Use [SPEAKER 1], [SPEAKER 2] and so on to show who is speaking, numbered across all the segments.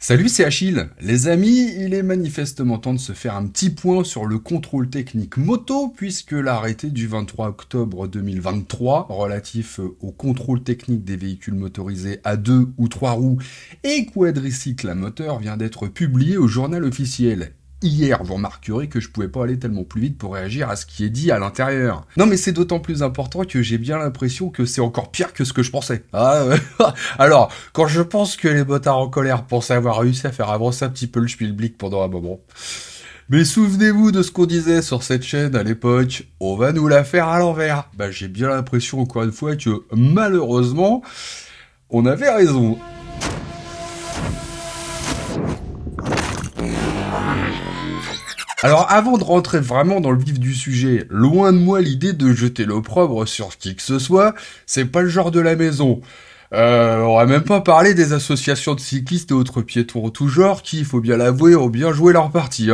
[SPEAKER 1] Salut, c'est Achille. Les amis, il est manifestement temps de se faire un petit point sur le contrôle technique moto, puisque l'arrêté du 23 octobre 2023, relatif au contrôle technique des véhicules motorisés à 2 ou 3 roues et quadricycles à moteur, vient d'être publié au journal officiel. Hier, vous remarquerez que je pouvais pas aller tellement plus vite pour réagir à ce qui est dit à l'intérieur. Non mais c'est d'autant plus important que j'ai bien l'impression que c'est encore pire que ce que je pensais. Alors, quand je pense que les motards en colère pensent avoir réussi à faire avancer un petit peu le schmilblick pendant un moment. Mais souvenez-vous de ce qu'on disait sur cette chaîne à l'époque, on va nous la faire à l'envers. J'ai bien l'impression encore une fois que malheureusement, on avait raison. Alors avant de rentrer vraiment dans le vif du sujet, loin de moi l'idée de jeter l'opprobre sur qui que ce soit, c'est pas le genre de la maison. On va même pas parler des associations de cyclistes et autres piétons en tout genre qui, il faut bien l'avouer, ont bien joué leur partie.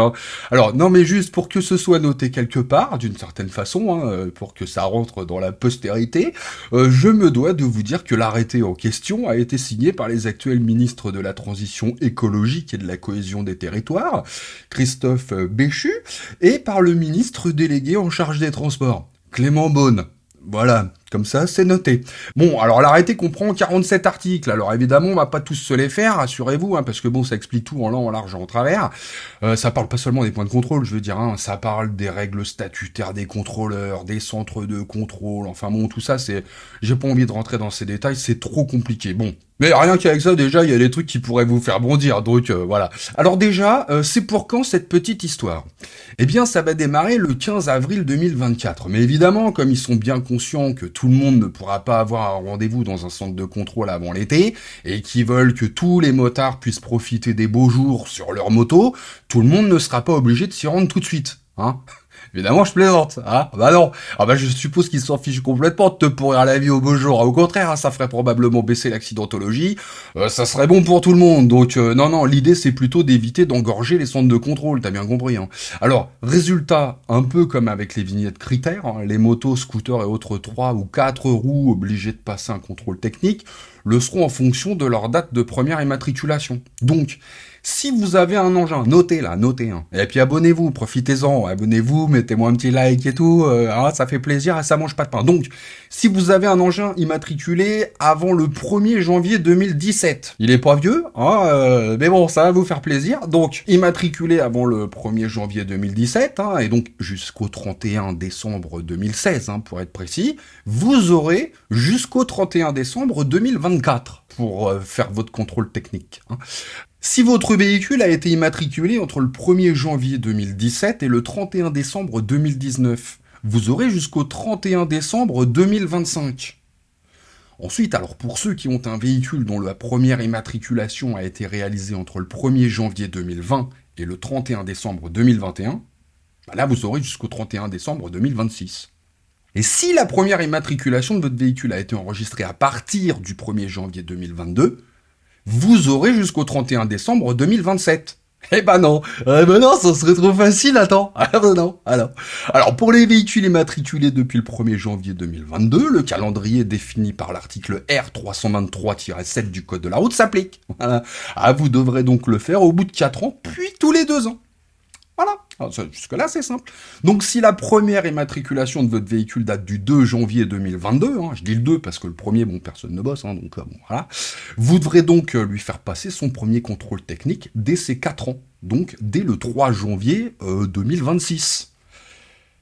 [SPEAKER 1] Alors non mais juste pour que ce soit noté quelque part, d'une certaine façon, pour que ça rentre dans la postérité, je me dois de vous dire que l'arrêté en question a été signé par les actuels ministres de la transition écologique et de la cohésion des territoires, Christophe Béchu, et par le ministre délégué en charge des transports, Clément Beaune. Voilà, comme ça, c'est noté. Bon, alors l'arrêté comprend 47 articles, alors évidemment, on va pas tous se les faire, rassurez-vous, parce que bon, ça explique tout en long, en large, en travers. Ça parle pas seulement des points de contrôle, je veux dire, ça parle des règles statutaires des contrôleurs, des centres de contrôle, enfin bon, tout ça, c'est... J'ai pas envie de rentrer dans ces détails, c'est trop compliqué. Bon, mais rien qu'avec ça, déjà, il y a des trucs qui pourraient vous faire bondir, donc voilà. Alors déjà, c'est pour quand cette petite histoire? Eh bien, ça va démarrer le 15 avril 2024. Mais évidemment, comme ils sont bien conscients que tout le monde ne pourra pas avoir un rendez-vous dans un centre de contrôle avant l'été, et qu'ils veulent que tous les motards puissent profiter des beaux jours sur leur moto, tout le monde ne sera pas obligé de s'y rendre tout de suite, Évidemment, je plaisante, non. Je suppose qu'ils s'en fichent complètement de te pourrir la vie au beau jour. Au contraire, ça ferait probablement baisser l'accidentologie. Ça serait bon pour tout le monde. Donc, non, l'idée, c'est plutôt d'éviter d'engorger les centres de contrôle, t'as bien compris, Alors, résultat, un peu comme avec les vignettes critères, les motos, scooters et autres 3 ou 4 roues obligés de passer un contrôle technique le seront en fonction de leur date de première immatriculation. Donc, si vous avez un engin, notez. Et puis abonnez-vous, profitez-en, abonnez-vous, mettez-moi un petit like et tout, ça fait plaisir et ça mange pas de pain. Donc, si vous avez un engin immatriculé avant le 1er janvier 2017, il est pas vieux, mais bon, ça va vous faire plaisir. Donc, immatriculé avant le 1er janvier 2017, et donc jusqu'au 31 décembre 2016, pour être précis, vous aurez jusqu'au 31 décembre 2024 pour faire votre contrôle technique. Si votre véhicule a été immatriculé entre le 1er janvier 2017 et le 31 décembre 2019, vous aurez jusqu'au 31 décembre 2025. Ensuite, alors pour ceux qui ont un véhicule dont la première immatriculation a été réalisée entre le 1er janvier 2020 et le 31 décembre 2021, là vous aurez jusqu'au 31 décembre 2026. Et si la première immatriculation de votre véhicule a été enregistrée à partir du 1er janvier 2022, vous aurez jusqu'au 31 décembre 2027. Non, ça serait trop facile, attends. Alors, pour les véhicules immatriculés depuis le 1er janvier 2022, le calendrier défini par l'article R323-7 du Code de la route s'applique. Voilà. Vous devrez donc le faire au bout de 4 ans, puis tous les 2 ans. Voilà. Jusque-là, c'est simple. Donc, si la première immatriculation de votre véhicule date du 2 janvier 2022, je dis le 2 parce que le premier, personne ne bosse, donc voilà. Vous devrez donc lui faire passer son premier contrôle technique dès ses 4 ans, donc dès le 3 janvier 2026.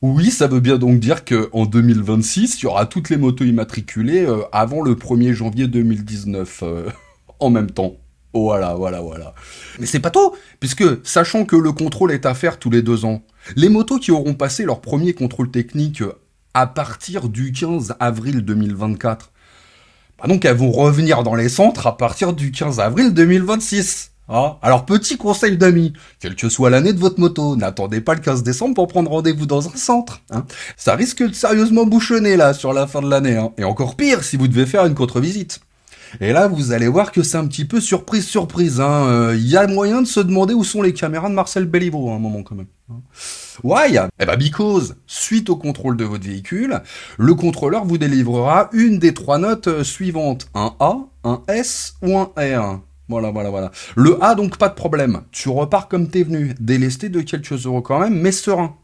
[SPEAKER 1] Oui, ça veut bien donc dire qu'en 2026, il y aura toutes les motos immatriculées avant le 1er janvier 2019, en même temps. Voilà. Mais c'est pas tout, puisque, sachant que le contrôle est à faire tous les 2 ans, les motos qui auront passé leur premier contrôle technique à partir du 15 avril 2024, donc elles vont revenir dans les centres à partir du 15 avril 2026. Alors, petit conseil d'amis, quelle que soit l'année de votre moto, n'attendez pas le 15 décembre pour prendre rendez-vous dans un centre. Ça risque de sérieusement bouchonner, là, sur la fin de l'année. Et encore pire, si vous devez faire une contre-visite. Et là, vous allez voir que c'est un petit peu surprise. Il y a moyen de se demander où sont les caméras de Marcel Béliveau à un moment quand même. Why? Because, suite au contrôle de votre véhicule, le contrôleur vous délivrera une des 3 notes suivantes. Un A, un S ou un R. Voilà. Le A, donc, pas de problème. Tu repars comme t'es venu. Délesté de quelques euros quand même, mais serein.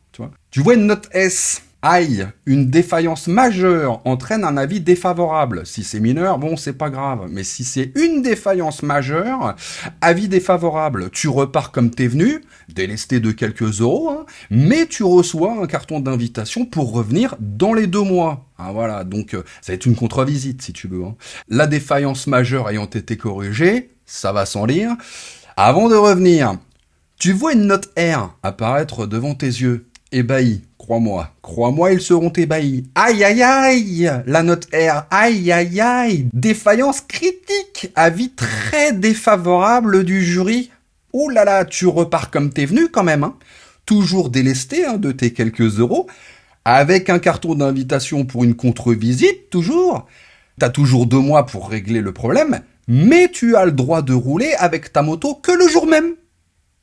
[SPEAKER 1] Tu vois, une note S. Aïe, une défaillance majeure entraîne un avis défavorable. Si c'est mineur, bon, c'est pas grave. Mais si c'est une défaillance majeure, avis défavorable. Tu repars comme t'es venu, délesté de quelques euros, hein, mais tu reçois un carton d'invitation pour revenir dans les 2 mois. Ah, voilà, donc ça va être une contre-visite si tu veux. Hein. La défaillance majeure ayant été corrigée, ça va sans lire. Avant de revenir, tu vois une note R apparaître devant tes yeux. Ébahi, crois-moi, ils seront ébahis. Aïe, la note R, aïe, défaillance critique, avis très défavorable du jury. Ouh là là, tu repars comme t'es venu quand même, hein. Toujours délesté de tes quelques euros, avec un carton d'invitation pour une contre-visite, toujours. T'as toujours 2 mois pour régler le problème, mais tu as le droit de rouler avec ta moto que le jour même.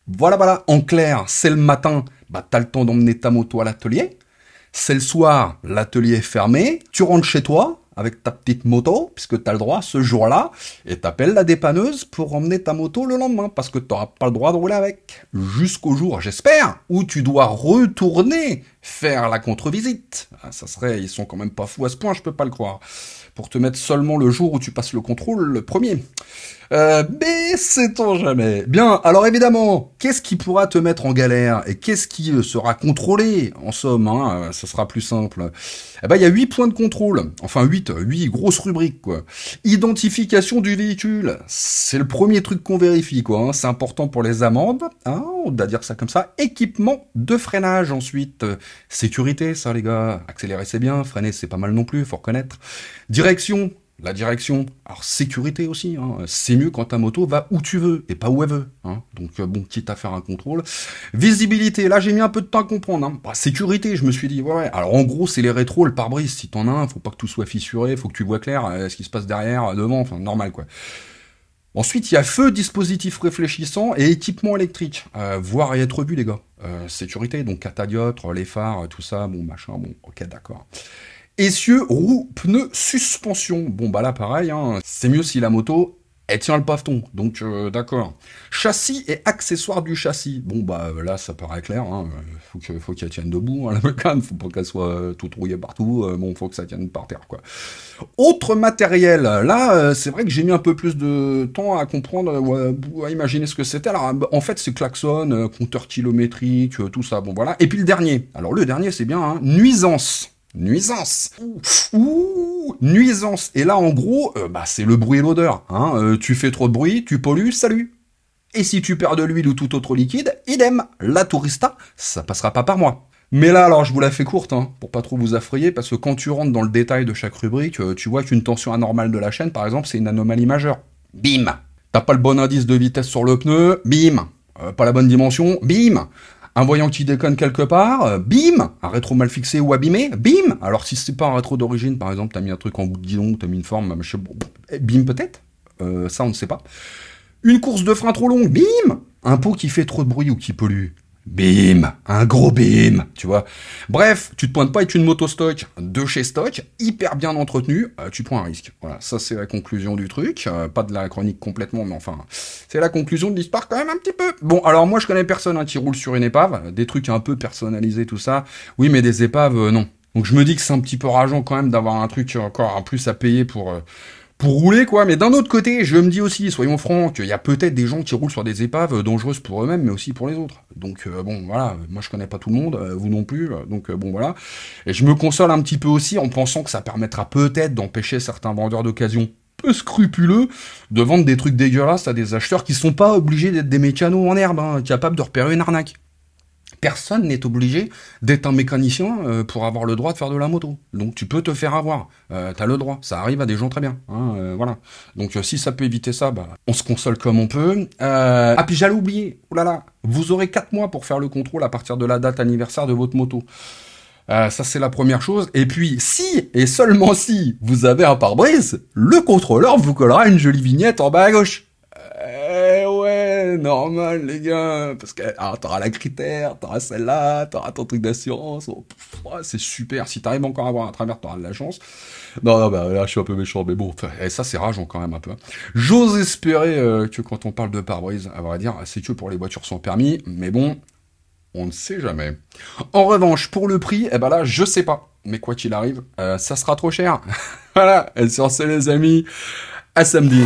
[SPEAKER 1] Voilà, en clair, c'est le matin, t'as le temps d'emmener ta moto à l'atelier. C'est le soir, l'atelier est fermé, tu rentres chez toi avec ta petite moto, puisque t'as le droit ce jour-là, et t'appelles la dépanneuse pour emmener ta moto le lendemain, parce que t'auras pas le droit de rouler avec. Jusqu'au jour, j'espère, où tu dois retourner faire la contre-visite. Ils sont quand même pas fous à ce point, je peux pas le croire. Pour te mettre seulement le jour où tu passes le contrôle, le premier. Mais sait-on jamais. Bien, alors évidemment, qu'est-ce qui pourra te mettre en galère et qu'est-ce qui sera contrôlé, en somme, hein, ça sera plus simple. Il y a 8 points de contrôle, enfin 8 grosses rubriques, quoi. Identification du véhicule, c'est le premier truc qu'on vérifie, quoi, hein. C'est important pour les amendes, hein, on doit dire ça comme ça. Équipement de freinage ensuite, sécurité, ça les gars, accélérer c'est bien, freiner c'est pas mal non plus, faut reconnaître. La direction, alors sécurité aussi, hein. C'est mieux quand ta moto va où tu veux et pas où elle veut. Hein. Donc quitte à faire un contrôle. Visibilité, là j'ai mis un peu de temps à comprendre. Hein. Sécurité, je me suis dit, ouais. Alors en gros c'est les rétros, le pare-brise, si t'en as un, faut pas que tout soit fissuré, faut que tu vois clair ce qui se passe derrière, devant, enfin normal quoi. Ensuite il y a feu, dispositif réfléchissant et équipement électrique. Voir et être vu les gars. Sécurité, donc catadioptre, les phares, tout ça, ok d'accord. Essieux, roues, pneus, suspension. Là pareil, hein, c'est mieux si la moto, elle tient le paveton, donc d'accord. Châssis et accessoires du châssis. Là ça paraît clair, hein, faut qu'elle tienne debout, hein, la mécane, faut pas qu'elle soit toute rouillée partout, faut que ça tienne par terre, quoi. Autre matériel, là, c'est vrai que j'ai mis un peu plus de temps à comprendre, à imaginer ce que c'était. Alors, en fait, c'est klaxon, compteur kilométrique, tout ça, voilà. Et puis le dernier, c'est bien, hein, nuisance. Nuisance. Et là, en gros, c'est le bruit et l'odeur. Hein. Tu fais trop de bruit, tu pollues, salut. Et si tu perds de l'huile ou tout autre liquide, idem. La tourista, ça passera pas par moi. Mais là, alors, je vous la fais courte, hein, pour pas trop vous affrayer, parce que quand tu rentres dans le détail de chaque rubrique, tu vois qu'une tension anormale de la chaîne, par exemple, c'est une anomalie majeure. Bim. T'as pas le bon indice de vitesse sur le pneu, bim. Pas la bonne dimension, bim. Un voyant qui déconne quelque part, bim. Un rétro mal fixé ou abîmé, bim. Alors si c'est pas un rétro d'origine, par exemple, t'as mis un truc en bout de guidon, t'as mis une forme, bim peut-être. Ça on ne sait pas. Une course de frein trop longue, bim. Un pot qui fait trop de bruit ou qui pollue, bim. Un gros bim, tu vois. Bref, tu te pointes pas avec une moto stock de chez Stock, hyper bien entretenue, tu prends un risque. Voilà, ça c'est la conclusion du truc. Pas de la chronique complètement, mais enfin, c'est la conclusion de l'histoire quand même un petit peu. Bon, alors moi je connais personne hein, qui roule sur une épave, des trucs un peu personnalisés, tout ça. Oui, mais des épaves, non. Donc je me dis que c'est un petit peu rageant quand même d'avoir un truc encore en plus à payer pour rouler, quoi. Mais d'un autre côté, je me dis aussi, soyons francs, qu'il y a peut-être des gens qui roulent sur des épaves dangereuses pour eux-mêmes, mais aussi pour les autres. Donc, voilà, moi je connais pas tout le monde, vous non plus, donc voilà. Et je me console un petit peu aussi en pensant que ça permettra peut-être d'empêcher certains vendeurs d'occasion peu scrupuleux de vendre des trucs dégueulasses à des acheteurs qui sont pas obligés d'être des mécanos en herbe, hein, capables de repérer une arnaque. Personne n'est obligé d'être un mécanicien pour avoir le droit de faire de la moto. Donc tu peux te faire avoir, t'as le droit, ça arrive à des gens très bien, hein, voilà. Donc si ça peut éviter ça, on se console comme on peut. Ah puis j'allais oublier, vous aurez 4 mois pour faire le contrôle à partir de la date anniversaire de votre moto. Ça c'est la première chose. Et puis si, et seulement si, vous avez un pare-brise, le contrôleur vous collera une jolie vignette en bas à gauche. Ouais, ouais, normal, les gars. Parce que, alors, t'auras la critère, t'auras celle-là, t'auras ton truc d'assurance. Oh, ouais, c'est super. Si t'arrives encore à avoir un travers, t'auras de la chance. Non, non, bah, là, je suis un peu méchant, mais bon, ça, c'est rageant quand même un peu. J'ose espérer que quand on parle de pare-brise, à vrai dire, c'est que pour les voitures sans permis, mais bon, on ne sait jamais. En revanche, pour le prix, eh ben là, je sais pas. Mais quoi qu'il arrive, ça sera trop cher. Voilà, et sur ce, les amis, à samedi.